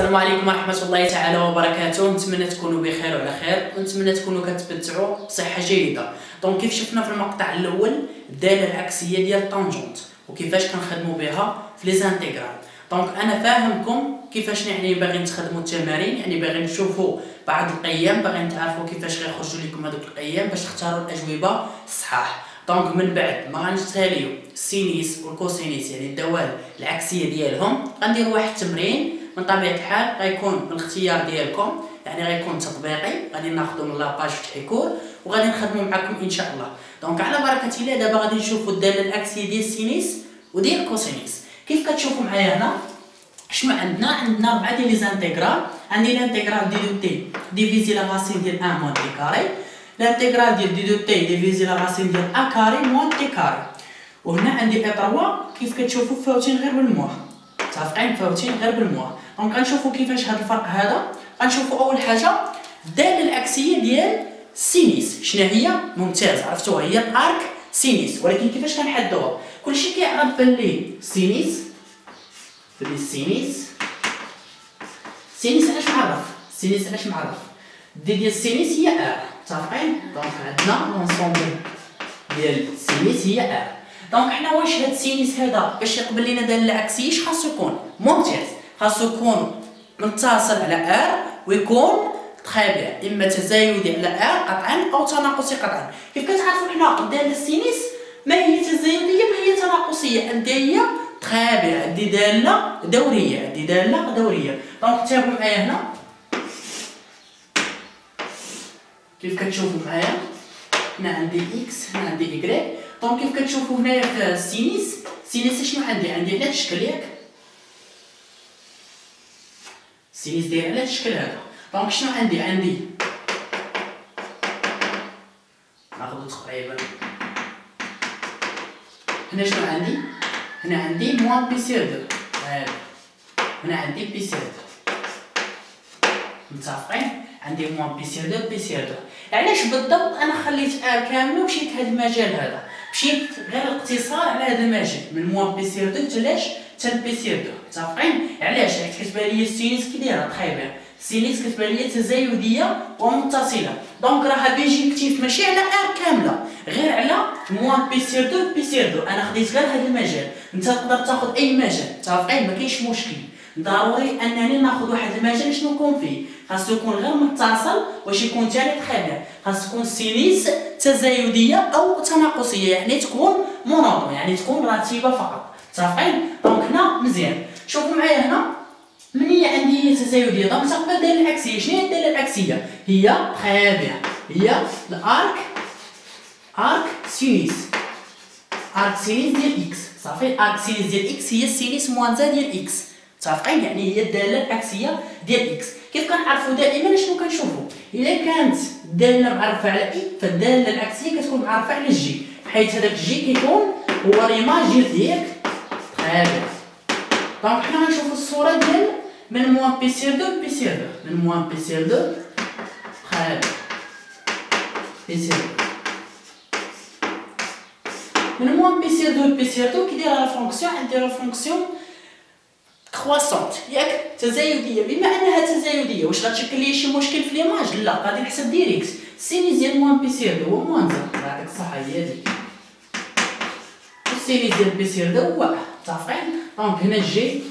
السلام عليكم ورحمة الله تعالى وبركاته. نتمنى تكونوا بخير وعلى خير، ونتمنى تكونوا كتبتعوا بصحة جيدة. دونك كيف شفنا في المقطع الأول الدالة العكسية ديال طونجونت وكيفاش كنخدموا بها في لي زانتيغرال. دونك أنا فاهمكم كيفاش يعني باغيين تخدموا التمارين، يعني باغيين تشوفوا بعض القيم، باغيين تعرفوا كيفاش غيخرجوا لكم هذوك القيم باش تختاروا الأجوبة الصحاح. دونك من بعد ما غنتاليو السينيس والكوسينيس يعني الدوال العكسية ديالهم، غنديروا واحد التمرين من طبيعة الحال غيكون بالاختيار ديالكم، يعني غيكون تطبيقي، غادي ناخذو من لاباج فتحي كور وغادي نخدموا معكم ان شاء الله. دونك على بركة الله دابا غادي نشوفوا الدالة العكسية ديال السينيس وديال الكوسينيس. كيف كتشوفوا معايا هنا شنو عندنا 4 ديال لي زانتيغرال. عندي لانتيغرال دي دو تي ديفيزي لا راسين ديال 1 موان تي كاري، لانتيغرال ديال دي دو تي ديفيزي لا راسين ديال ا كاري موان تي كاري. وهنا عندي اي 3 كيف كتشوفوا فاوتين غير بالموه، متفقين فاوتين غير بالموه. دونك غنشوفوا كيفاش هذا الفرق هذا. غنشوفوا اول حاجه الداله العكسيه ديال السينيس شنو هي. ممتاز، عرفتوها هي الارك سينيس. ولكن كيفاش كنحدوها؟ كلشي كيعرف باللي سينيس سينيس علاش معرف؟ سينيس علاش معرف؟ دي ديال السينيس هي ار، متفقين؟ دونك عندنا لونسومبل ديال السينيس هي ار. دونك حنا واش هاد السينيس هذا باش يقبل لينا داله العكسيه اش خاصو يكون؟ ممتاز، خاصو يكون متصل على ار ويكون تخابع، اما تزايدي على ار قطعا او تناقصي قطعا. كيف كتعرفوا حنا داله السينيس ما هي تزايديه ما هي تناقصيه، عندها هي تخابع، عندي داله دوريه. دونك تابعوا معايا هنا كيف كتشوفوا معايا. هنا عندي اكس، هنا عندي ايكغيك. دونك كيف كتشوفوا هنايا في السينيس شنو عندي على هذا الشكل ياك. السينيس داير على هذا الشكل هذا. دونك شنو عندي ناخذ تقريبا هنا شنو عندي؟ هنا عندي موان بي سير دو، هنا عندي بي سير دو، متفقين؟ عندي موان بي سير دو. علاش بالضبط انا خليت ار كامله ومشيت هذا المجال هذا؟ مشيت غير الاقتصار على هذا المجال من موان بي سير دو حتى بي سير دو، متفقين؟ علاش؟ حيت كتبان لي السينيس كي دايره تخيبه، السينيس كتبان لي تزايديه ومتصله. دونك راها بيجيكتيف ماشي على ار كامله، غير على موان بي سير دو. انا خديت غير هذا المجال، انت تقدر تاخذ اي مجال، متفقين؟ ما كاينش مشكل. ضروري انني ناخذ واحد المجال شنو يكون فيه، خاصو يكون غير متصل واش يكون ثاني تخابع، خاص تكون السينيس تزايديه او تناقصيه، يعني تكون مونوطون، يعني تكون راتبه فقط، متفقين؟ دونك هنا مزيان. شوفوا معايا هنا من هي عندي تزايديه. دونك تقبل الداله العكسيه. شنو هي الداله العكسيه؟ هي تخابع، هي الارك سينيس ديال اكس. صافي، ارك سينيس ديال اكس هي السينيس موانزا ديال اكس، متفقين؟ يعني هي الداله العكسيه ديال اكس. كيف كنعرفوا دائما شنو كنشوفوا؟ الا كانت الداله معرفه على اي فالداله العكسيه كتكون معرفه على الجي، حيت هذاك الجي كيكون هو ليماج ديال تخابع. دونك حنا غنشوفوا الصوره ديال من موان بي سير دو من موان بي سير دو تخابع بي سير دو. من موان بي سير دو كي دايره لا فونكسيون، عندي لا فونكسيون كرواسونت ياك تزايديه. بما انها تزايديه واش غتشكل لي شي مشكل في ليماج؟ لا، غادي نحسب ديريكت السينيس ديال موان بي سير دو هو موان زا، يعطيك الصحه هي هذيك، السينيس ديال بي سير دو هو متفقين؟ دونك هنا الجي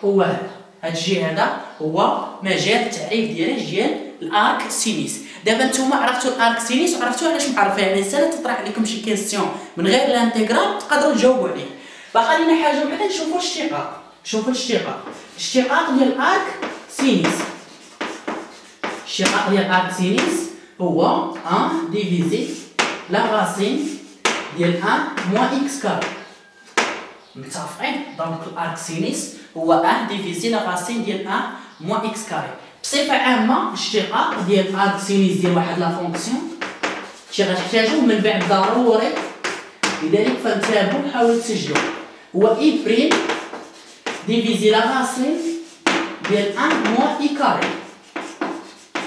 هو هذا الجي هذا هو مجال التعريف ديال الارك سينيس. دابا نتوما عرفتوا الارك سينيس وعرفتوا علاش معرفه، يعني سالا تطرح عليكم شي كيسيون من غير الانتيغرال تقدروا تجاوبوا عليه. باقا لينا حاجه وحده نشوفوا الاشتقاق. شوفوا الاشتقاق ديال الارك سينيس. الاشتقاق ديال الارك سينيس هو 1 ديفيزي لا راسين ديال 1 موان اكس كاري، متفقين؟ دونك الارك سينيس هو 1 ديفيزي لا راسين ديال 1 موان اكس كاري. بصفه عامه الاشتقاق ديال الارك سينيس ديال واحد لا فونكسيون شي غتحتاجوه من بعد ضروري، لذلك فانتبهوا حاولوا تسجلوا. هو اي بريم ديفيزي لا راسين ديال 1 موان اي كاري.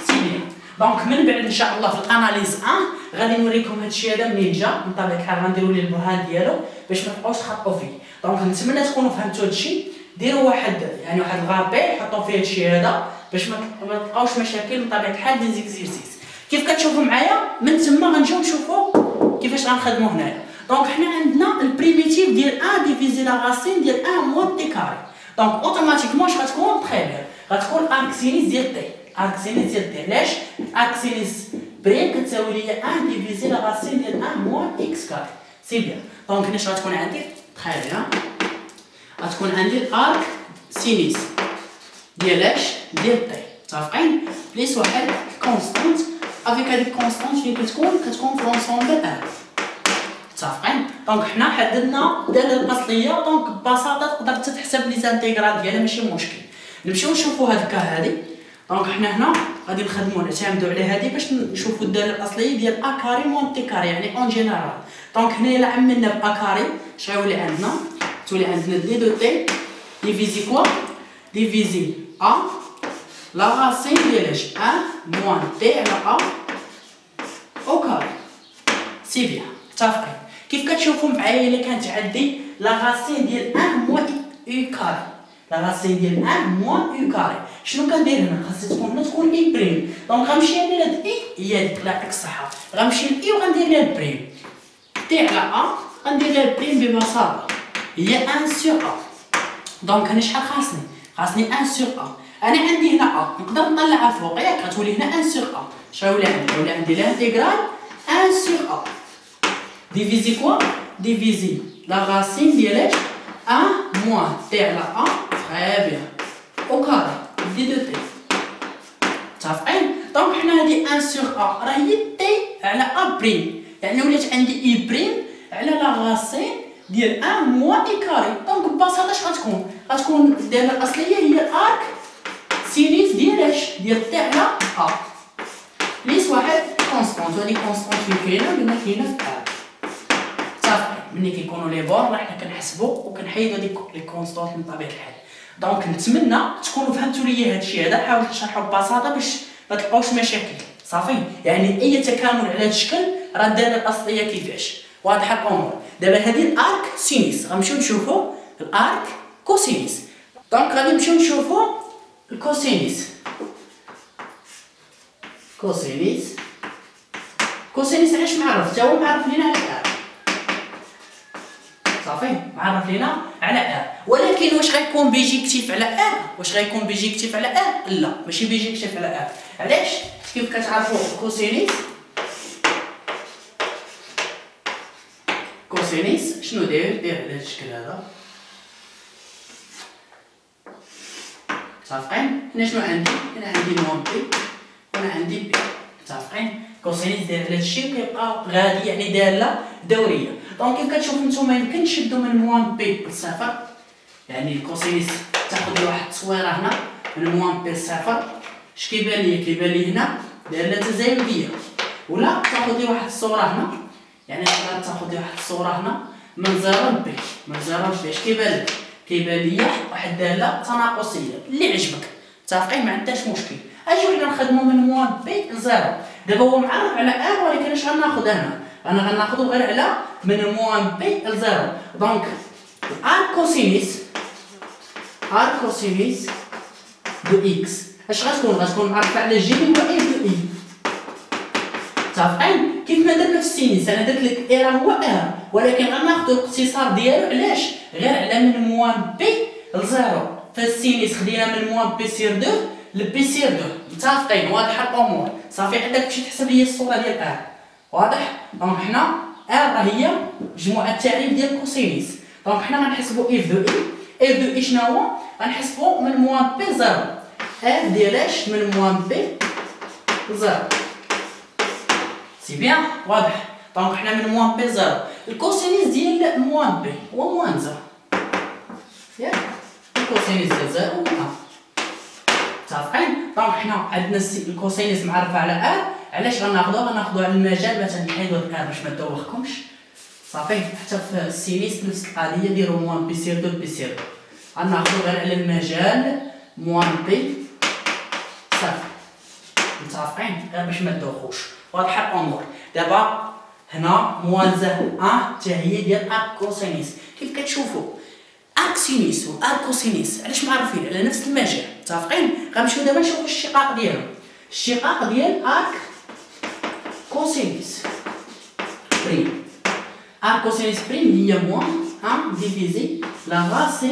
سي بيان. دونك من بعد ان شاء الله في الاناليز 1 غادي نوريكم هادشي هذا منين جا، من طبيعه الحال غنديروا ليه البرهان ديالو باش ما تبقاوش تخطئوا فيه. دونك نتمنى تكونوا فهمتوا هادشي. ديروا واحد الغابي حطوا فيه هادشي هذا باش ما تلقاوش مشاكل من طبيعه الحال دي زيكزيرسيس. كيف كتشوفوا معايا من تما غنجيو نشوفوا كيفاش غنخدموا هنايا. دونك حنا عندنا البريميتيف ديال 1 ديفيزي لا راسين ديال 1 موان تي كاري. دونك اوتوماتيكمون اش غتكون تري بيان غتكون ارك سينيس ديال تي. ارك سينيس ديال تي علاش ارك سينيس بريم كتساوي ليا 1 ديفيزي لا راسين ديال 1 موان اكس كاري. سي بيان. دونك هنا اش غتكون عندي تري بيان غتكون عندي الارك سينيس ديال اش ديال تي متفقين بليس واحد كونستانت افيك هذيك الكونستانت فين كتكون في لونسومبل ان متفقين. دونك حنا حددنا الداله الاصليه دونك ببساطه تقدر تحسب لي زانتيغرال ديالها ماشي مشكل. نمشيو نشوفوا هاد الكا هادي. دونك حنا هنا غادي نخدموا نعتمدوا على هادي باش نشوفوا الداله الاصليه ديال ا كاري موان تي كاري يعني اون جينيرال. دونك هنا الا عملنا ب ا كاري اش غيولي عندنا تولي عندنا دي دو تي ديفيزي كوا ديفيزي ا لا راسين ديال اش 1 موان تي على ا او كاري. سي بيان متفقين. كيف كتشوفوا معايا الا كانت عندي لا راسين ديال 1 موان او كاري لا راسين ديال 1 موان او كاري شنو كندير هنا خاصها تكون اي بريم. دونك غنمشي لهاد اي هي ديك الله يعطيك الصحه غنمشي لاي وغندير لها البريم تي على ا غندير لها البريم ببساطه هي 1 سور ا. دونك هنا شحال خاصني 1 سور ا. انا عندي هنا ا نقدر نطلعها فوق ياك غتولي هنا 1 سور ا. اش غيولي عندي لانتيغرال 1 سور ا ديفيزي كوا ديفيزي لا راسين ديال اش 1 موان تي على ا تري بيان او كاري دي دو تي متفقين. دونك حنا هادي 1 سور ا راه هي تي على ا بريم يعني ولات عندي اي بريم على لا راسين ديال 1 موان اي كاري. دونك ببساطه اش غتكون الداله الاصليه هي الارك سينيس ديال اش ديال تي على ا بليس واحد كونستانت. هادي كونستانت فين كاينه في ا متفقين. ملي كيكونوا لي بور راه حنا كنحسبوا وكنحيدوا هذيك لي كونستانت من طبيعه الحال. دونك نتمنى تكونوا فهمتوا ليا هادشي هذا. حاولت نشرحو ببساطه باش ما تلقاوش مشاكل صافي. يعني اي تكامل على هذا الشكل راه الداله الاصليه كيفاش واضحه الامور. دابا هذه الارك سينيس غنمشيو نشوفوا الارك كوسينيس. دونك غادي نمشيو نشوفوا الكوسينيس. كوسينيس علاش معرف حتى هو معرف لينا على الارك صافي معرف لينا على ار. ولكن واش غيكون بيجيكتيف على ار واش غيكون بيجيكتيف على ار؟ لا ماشي بيجيكتيف على ار. علاش؟ كيف كتعرفوا كوسينيس شنو داير على هذا الشكل هذا متفقين. هنا شنو عندي موان بي وهنا عندي بي متفقين. كوسينيس داير على هذا الشيء وكيبقى غادي يعني داله دوريه. دونك كيف كتشوفوا نتوما يمكن تشدوا من موان بي لصفر يعني الكوسينيس تاخذ لي واحد التصويره هنا من موان بي لصفر. اش كيبان لي هنا داله تزايديه ولا تاخذ لي واحد الصوره هنا يعني تقدر تاخذ لي واحد الصوره هنا من زيرو لبي اش كيبان لي واحد داله تناقصيه اللي عجبك متفقين ما عندناش مشكل. اجيو حنا نخدموا من موان بي لزيرو. دابا هو معرف على ار ولكن اش غناخذ انا غناخذو غير على من موان بي لزيرو. دونك ار كوسينيس دو اكس اش غتكون معرفه على جي هو اي دو اي متفقين. كيف ما درنا في السينيس انا درت لك اي راه هو ار ولكن غناخذو الاختصار ديالو علاش غير على من موان بي لزيرو. فالسينيس خدينا من موان بي سير 2 لبي سير 2 متفقين. واضحه الامور صافي. عندك تمشي تحسب لي الصوره ديال ار واضح. دونك حنا ار راه هي مجموعه التعريف ديال كوسينيس. دونك حنا غنحسبوا اف دو اي شنو هو غنحسبوا من موان بي زيرو اف ديال اش من موان بي زيرو. سي بيان واضح. دونك حنا من موان بي زيرو الكوسينيس ديال موان بي هو موان زيرو ياك الكوسينيس ديال زيرو هو متفقين. دونك حنا عندنا الكوسينيس معرفه على ار علاش غناخذوها على المجال باش نحيدو الار باش ما دوخكمش صافي. حتى في السينيس نفس القضيه ديروا موان بي سير 2 بي سير 2 غناخذو غير على المجال موان بي صافي متفقين غير باش ما دوخوش. واضحه الامور. دابا هنا موان زائد 1 حتى هي ديال ا كوسينيس. كيف كتشوفوا اركسينيس واركوسينيس علاش معرفين على نفس المجال متفقين. غنمشيو دابا نشوفو الشقاق ديالهم. الشقاق ديال ارك كوسينيس بريم. ارك كوسينيس بريم هي موان 1 ديفيزي لا راسين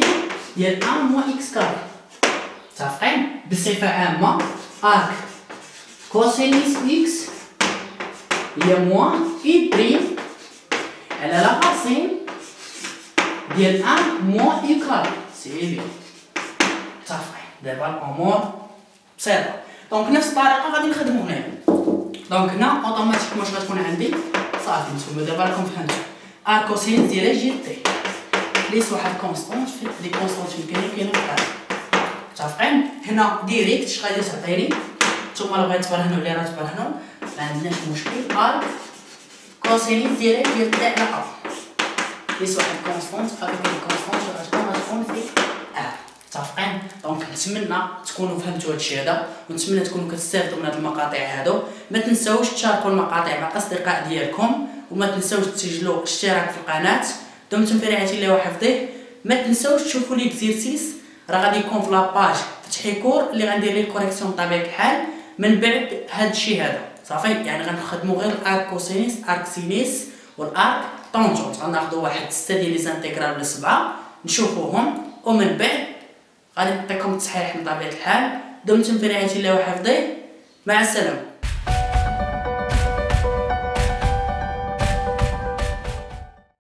ديال 1 موان اكس كاري متفقين. بصفه عامه ارك كوسينيس اكس هي موان اي بريم على لا راسين ديال 1 موان اي كاري. سي بيان متفقين. دابا الامور بسيطه. دونك نفس الطريقه غادي نخدمو هنايا. دونك هنا اوتوماتيكمون واش غتكون عندي صافي نتوما دابا راكم فهمتو ار كوسينيس ديال جي تي ليس واحد كونستونت في لي كونستونت كاينين في الار متفقين. هنا ديريكت اش غادي تعطيني نتوما راه بغيتو تبرهنوا لي راه تبرهنوا ما عندناش مشكل. ار كوسينيس ديال تي على ا ليس واحد كونستونت افيك لي كونستونت غتكون في ار متفقين. دونك نتمنى تكونوا فهمتوا هادشي هذا ونتمنى تكونوا كتستافدوا من هاد المقاطع هادو. ما تنساوش تشاركوا المقاطع مع الاصدقاء ديالكم وما تنساوش تسجلوا اشتراك في القناه. دمتم في رعايه الله وحفظه. ما تنساوش تشوفوا ليكزيرسيس راه غادي يكون في لاباج فتحي كور اللي غندير ليه الكوريكسيون بطبيعه الحال من بعد هادشي هذا صافي. يعني غنخدموا غير الارك كوسينيس ارك سينيس والارك طونجونت. غناخذوا واحد 6 ديال لي زانتيغرال ولا 7 نشوفوهم ومن بعد غادي نعطيكم التصحيح بطبيعه الحال. دمتم في رعايه الله وحفظه. مع السلامه.